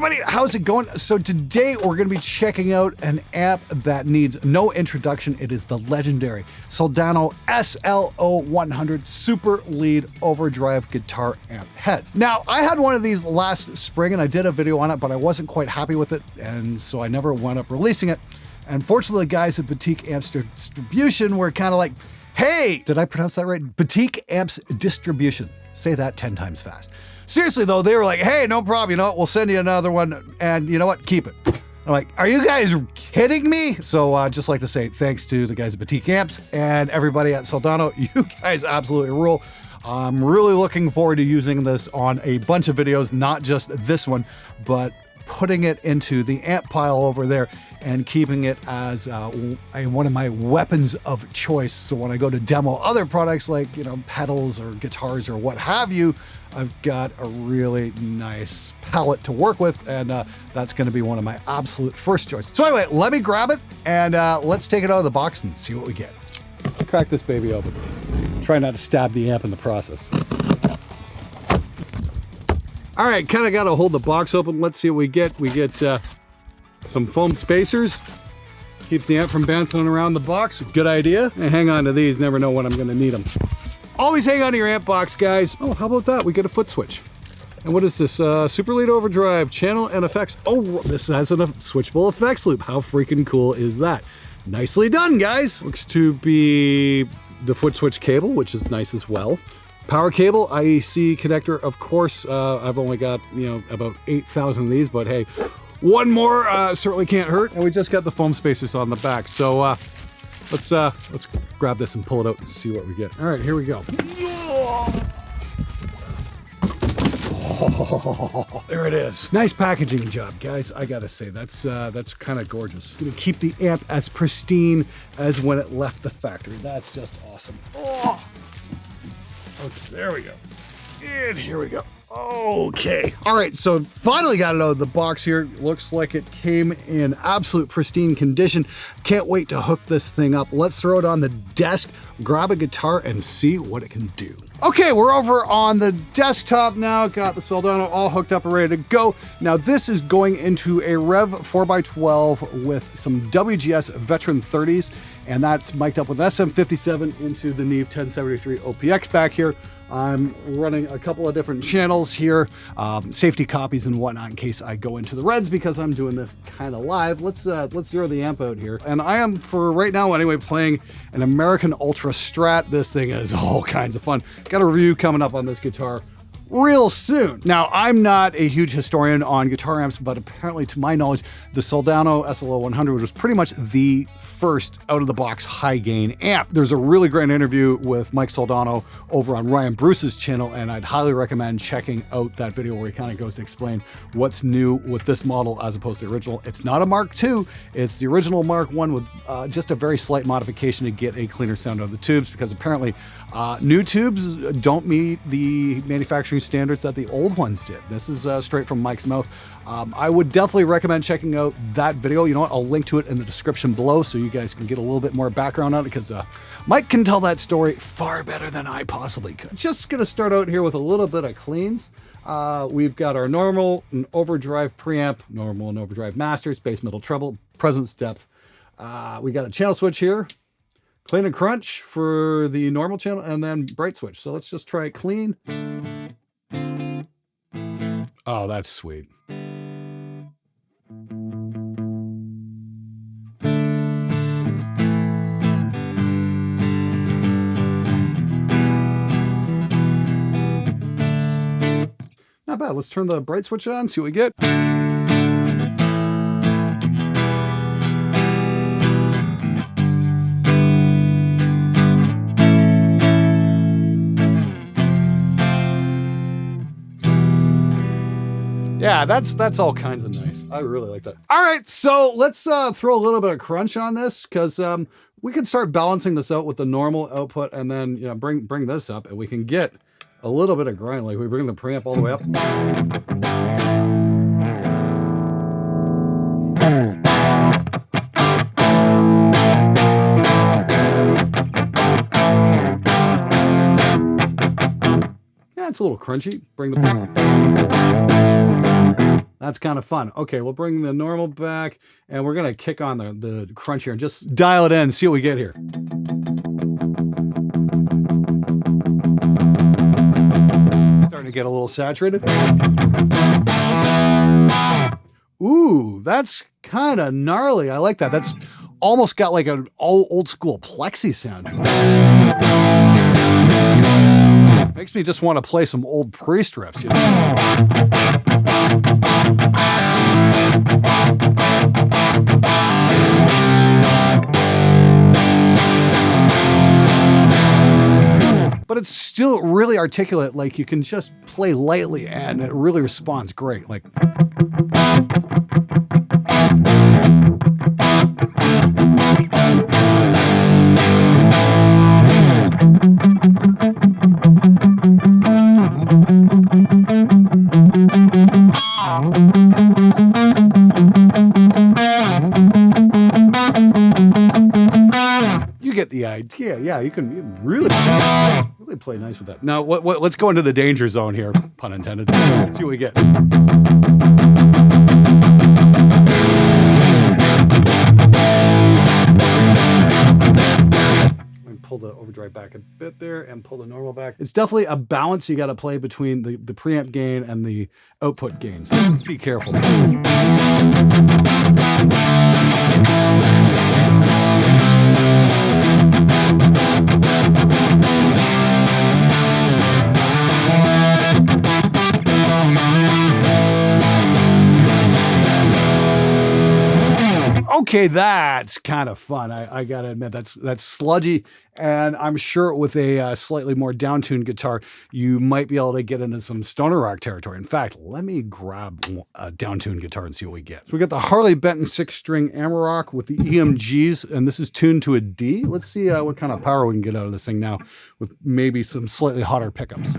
everybody, how's it going? So today we're going to be checking out an amp that needs no introduction. It is the legendary Soldano SLO100 Super Lead Overdrive Guitar Amp Head. Now, I had one of these last spring and I did a video on it, but I wasn't quite happy with it, and so I never wound up releasing it. And fortunately, the guys at Boutique Amps Distribution were kind of like, hey, did I pronounce that right? Boutique Amps Distribution. Say that 10 times fast. Seriously though, they were like, hey, no problem, you know what, we'll send you another one, and you know what, keep it. I'm like, are you guys kidding me? So I'd just like to say thanks to the guys at Boutique Amps and everybody at Soldano. You guys absolutely rule. I'm really looking forward to using this on a bunch of videos, not just this one, but putting it into the amp pile over there and keeping it as one of my weapons of choice. So when I go to demo other products like, you know, pedals or guitars or what have you, I've got a really nice palette to work with, and that's going to be one of my absolute first choices. So anyway, let me grab it and let's take it out of the box and see what we get. Crack this baby open. Try not to stab the amp in the process. All right, kind of got to hold the box open. Let's see what we get. We get some foam spacers. Keeps the amp from bouncing around the box. Good idea. And hang on to these. Never know when I'm going to need them. Always hang on to your amp box, guys. Oh, how about that? We get a foot switch. And what is this? Super Lead Overdrive, channel and effects. Oh, this has a switchable effects loop. How freaking cool is that? Nicely done, guys. Looks to be the foot switch cable, which is nice as well. Power cable, IEC connector, of course. I've only got, you know, about 8,000 of these, but hey, one more certainly can't hurt. And we just got the foam spacers on the back. So let's grab this and pull it out and see what we get. All right, here we go. Oh, there it is. Nice packaging job, guys. I gotta say, that's kind of gorgeous. Gonna keep the amp as pristine as when it left the factory. That's just awesome. Oh. Okay, there we go. And here we go. Okay. All right, so finally got it out of the box here. Looks like it came in absolute pristine condition. Can't wait to hook this thing up. Let's throw it on the desk, grab a guitar, and see what it can do. Okay, we're over on the desktop now. Got the Soldano all hooked up and ready to go. Now this is going into a Rev 4x12 with some WGS Veteran 30s, and that's mic'd up with SM57 into the Neve 1073 OPX back here. I'm running a couple of different channels here, safety copies and whatnot in case I go into the reds because I'm doing this kind of live. Let's zero the amp out here. And I am, for right now anyway, playing an American Ultra Strat. This thing is all kinds of fun. Got a review coming up on this guitar real soon. Now, I'm not a huge historian on guitar amps, but apparently to my knowledge, the Soldano SLO100 was pretty much the first out-of-the-box high-gain amp. There's a really great interview with Mike Soldano over on Ryan Bruce's channel, and I'd highly recommend checking out that video where he kind of goes to explain what's new with this model as opposed to the original. It's not a Mark II, it's the original Mark I with just a very slight modification to get a cleaner sound out of the tubes, because apparently new tubes don't meet the manufacturing standards that the old ones did. This is straight from Mike's mouth. I would definitely recommend checking out that video. You know what? I'll link to it in the description below so you guys can get a little bit more background on it, because Mike can tell that story far better than I possibly could. Just gonna start out here with a little bit of cleans. We've got our normal and overdrive preamp, normal and overdrive masters, bass, middle, treble, presence, depth. We got a channel switch here. Clean and crunch for the normal channel, and then bright switch. So let's just try it clean. Oh, that's sweet. Not bad. Let's turn the bright switch on, see what we get. Yeah, that's all kinds of nice. I really like that. All right, so let's throw a little bit of crunch on this, because we can start balancing this out with the normal output, and then, you know, bring this up, and we can get a little bit of grind. Like we bring the preamp all the way up. Yeah, it's a little crunchy. Bring the That's kind of fun. Okay, we'll bring the normal back, and we're gonna kick on the crunch here and just dial it in, see what we get here. Starting to get a little saturated. Ooh, that's kind of gnarly. I like that. That's almost got like an old school plexi sound. Makes me just want to play some old Priest riffs, you know? But it's still really articulate, like you can just play lightly and it really responds great. Like, you get the idea. Yeah, you can really play nice with that. Now, let's go into the danger zone here, pun intended. Let's see what we get. Pull the overdrive back a bit there and pull the normal back. It's definitely a balance you got to play between the preamp gain and the output gain. So just be careful. Okay, that's kind of fun. I gotta admit, that's sludgy, and I'm sure with a slightly more down-tuned guitar, you might be able to get into some stoner rock territory. In fact, let me grab a down-tuned guitar and see what we get. So we got the Harley Benton 6-string Amarok with the EMGs, and this is tuned to a D. Let's see what kind of power we can get out of this thing now with maybe some slightly hotter pickups.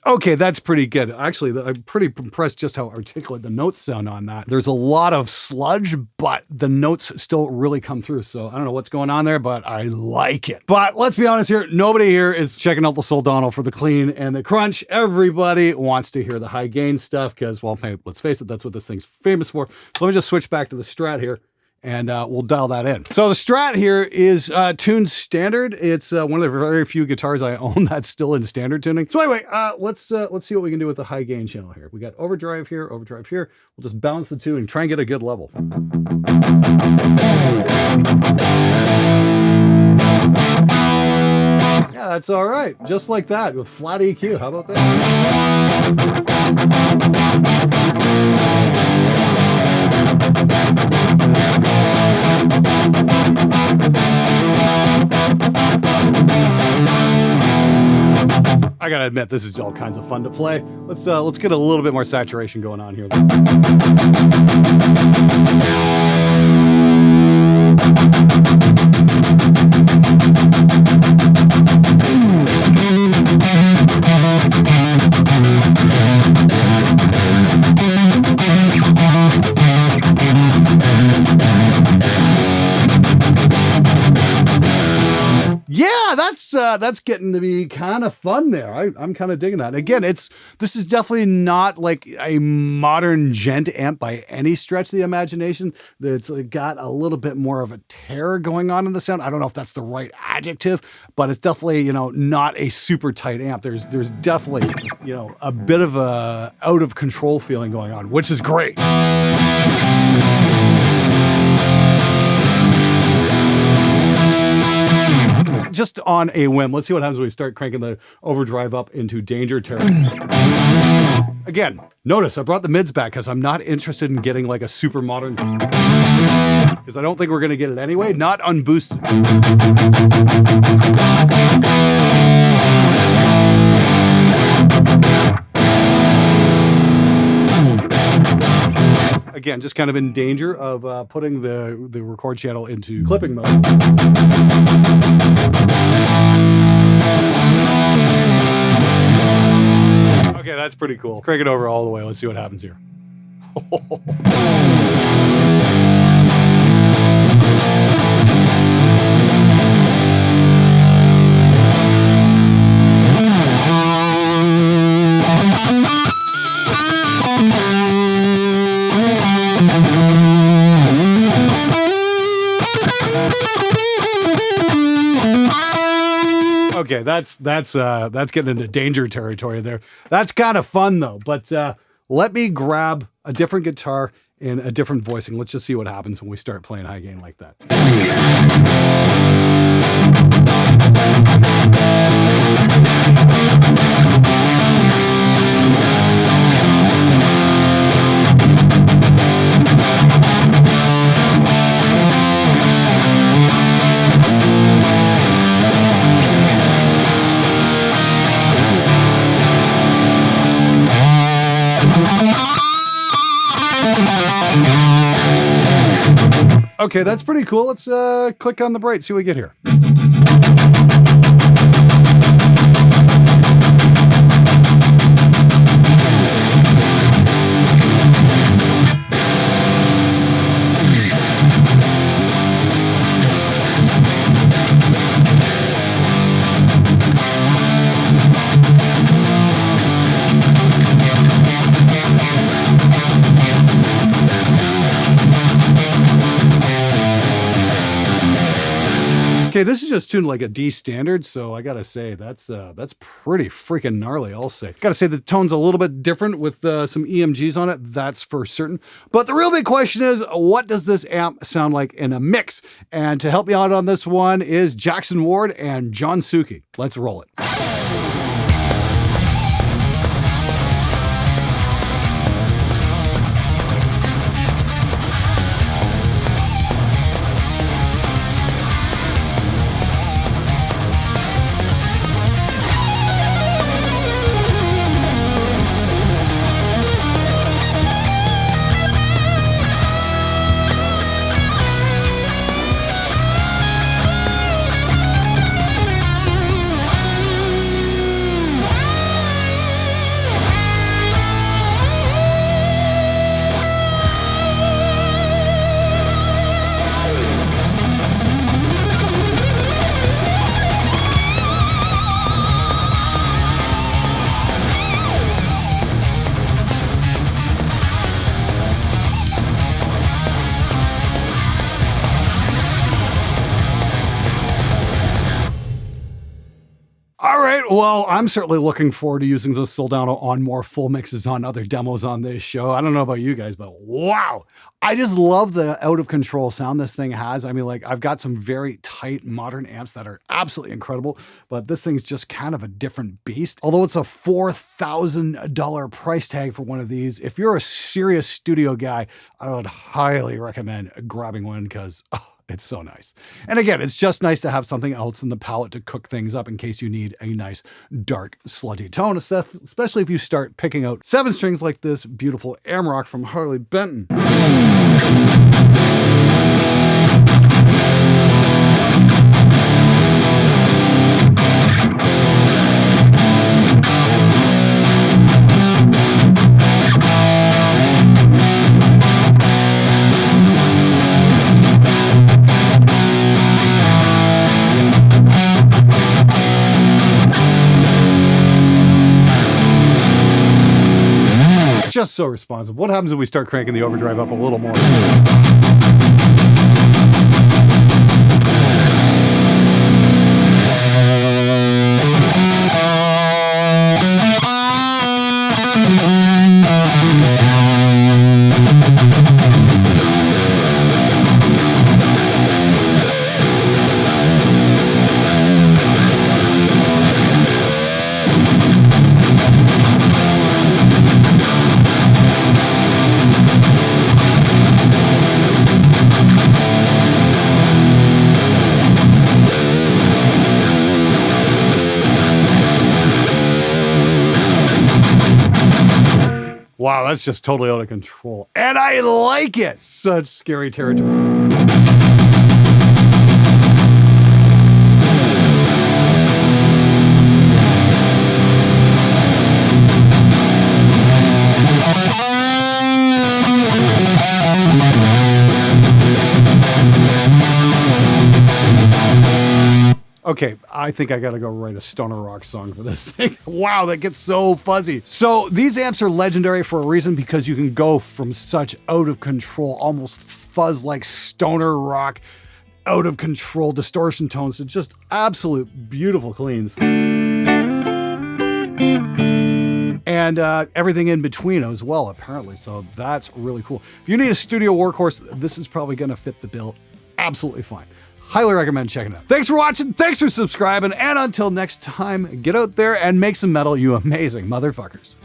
Okay, that's pretty good. Actually, I'm pretty impressed just how articulate the notes sound on that. There's a lot of sludge, but the notes still really come through. So I don't know what's going on there, but I like it. But let's be honest here, nobody here is checking out the Soldano for the clean and the crunch. Everybody wants to hear the high gain stuff because, well, hey, let's face it, that's what this thing's famous for. So let me just switch back to the Strat here, and we'll dial that in. So the Strat here is tuned standard. It's one of the very few guitars I own that's still in standard tuning. So anyway, let's see what we can do with the high gain channel here. We got overdrive here, overdrive here. We'll just balance the two and try and get a good level. Yeah, that's all right. Just like that with flat EQ. How about that? I gotta admit, this is all kinds of fun to play. Let's get a little bit more saturation going on here. Yeah, that's getting to be kind of fun there. I'm kind of digging that. Again, this is definitely not like a modern gent amp by any stretch of the imagination. It's got a little bit more of a terror going on in the sound. I don't know if that's the right adjective, but it's definitely, not a super tight amp. There's definitely, a bit of a out of control feeling going on, which is great. Just on a whim, let's see what happens when we start cranking the overdrive up into danger territory. Again, notice I brought the mids back because I'm not interested in getting like a super modern, because I don't think we're going to get it anyway, not unboosted. Again, just kind of in danger of putting the record channel into clipping mode. Okay, that's pretty cool. Crank it over all the way. Let's see what happens here. Okay, that's getting into danger territory there. That's kind of fun though, but let me grab a different guitar and a different voicing. Let's just see what happens when we start playing high gain like that. Okay, that's pretty cool. Let's click on the bright, see what we get here. Okay, this is just tuned like a D standard, so I gotta say that's pretty freaking gnarly, I'll say. Gotta say the tone's a little bit different with some EMGs on it, that's for certain. But the real big question is, what does this amp sound like in a mix? And to help me out on this one is Jackson Ward and John Suki. Let's roll it. Well, I'm certainly looking forward to using the Soldano on more full mixes on other demos on this show. I don't know about you guys, but wow. I just love the out of control sound this thing has. I mean, like, I've got some very tight modern amps that are absolutely incredible, but this thing's just kind of a different beast. Although it's a $4,000 price tag for one of these, if you're a serious studio guy, I would highly recommend grabbing one because it's so nice. And again, it's just nice to have something else in the palette to cook things up in case you need a nice, dark, sludgy tone, especially if you start picking out 7 strings like this beautiful Amrock from Harley Benton. Just so responsive. What happens if we start cranking the overdrive up a little more? Wow, that's just totally out of control. And I like it. Such scary territory. Okay, I think I gotta go write a stoner rock song for this thing. Wow, that gets so fuzzy. So these amps are legendary for a reason, because you can go from such out of control, almost fuzz like stoner rock, out of control distortion tones to just absolute beautiful cleans. And everything in between as well, apparently. So that's really cool. If you need a studio workhorse, this is probably gonna fit the bill absolutely fine. Highly recommend checking it out. Thanks for watching, thanks for subscribing, and until next time, get out there and make some metal, you amazing motherfuckers.